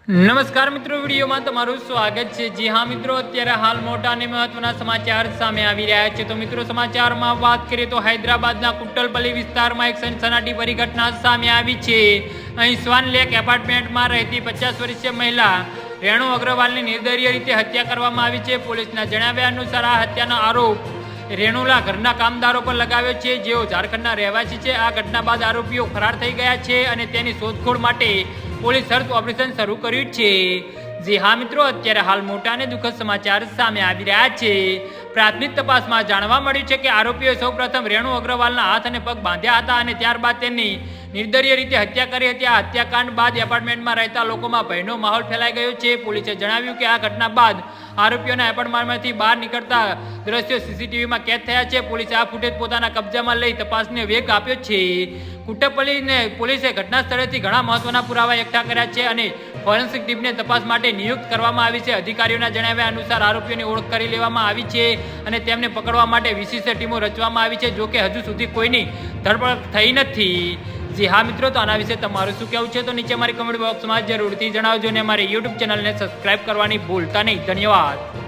નમસ્કાર મિત્રો, વિડીયોમાં તમારું સ્વાગત છે। જી હા મિત્રો, અત્યારે હાલ મોટા અને મહત્વના સમાચાર સામે આવી રહ્યા છે। તો મિત્રો, સમાચારમાં વાત કરીએ તો હૈદરાબાદના કુટ્ટલપલ્લી વિસ્તારમાં એક સનસનાટીભરી ઘટના સામે આવી છે। અહીં સ્વાન લેક એપાર્ટમેન્ટમાં રહેતી 50 વર્ષીય મહિલા રેણુ અગ્રવાલની નિર્દયી રીતે હત્યા કરવામાં આવી છે। પોલીસના જણાવ્યા અનુસાર આ હત્યાનો આરોપ રેણુલા ઘરના કામદારો પર લગાવ્યો છે, જેઓ ઝારખંડના રહેવાસી છે। આ ઘટના બાદ આરોપીઓ ફરાર થઈ ગયા છે અને તેની શોધખોળ માટે પોલીસ સર્ચ ઓપરેશન શરૂ કર્યું છે। જી હા મિત્રો, અત્યારે હાલ મોટા અને દુઃખદ સમાચાર સામે આવી રહ્યા છે। પ્રાથમિક તપાસમાં જાણવા મળ્યું છે કે આરોપીઓએ સૌપ્રથમ રેણુ અગ્રવાલના હાથ અને પગ બાંધ્યા હતા અને ત્યારબાદ તેમની નિર્દયી રીતે હત્યા કરી હતી। આ હત્યાકાંડ બાદ એપાર્ટમેન્ટમાં રહેતા લોકોમાં ભયનો માહોલ ફેલાઈ ગયો છે। પોલીસે જણાવ્યું કે આ ઘટના બાદ આરોપીઓના એપાર્ટમેન્ટમાંથી બહાર નીકળતા દ્રશ્યો સીસીટીવીમાં કેદ થયા છે। પોલીસે આ ફૂટેજ પોતાના કબજામાં લઈ તપાસને વેગ આપ્યો છે। કુટ્ટલપલ્લીને પોલીસે ઘટના સ્થળેથી ઘણા મહત્વના પુરાવા એકઠા કર્યા છે અને ફોરેન્સિક ટીમને તપાસ માટે નિયુક્ત કરવામાં આવી છે। અધિકારીઓના જણાવ્યા અનુસાર આરોપીઓની ઓળખ કરી લેવામાં આવી છે અને તેમને પકડવા માટે વિશેષ ટીમો રચવામાં આવી છે। જોકે હજુ સુધી કોઈની ધરપકડ થઈ નથી। જી હા મિત્રો, તો આના વિશે તમારું શું કહેવું છે તો નીચે મારી કમેન્ટ બોક્સમાં જરૂરથી જણાવજો અને અમારી યુટ્યુબ ચેનલને સબસ્ક્રાઇબ કરવાની ભૂલતા નહીં। ધન્યવાદ।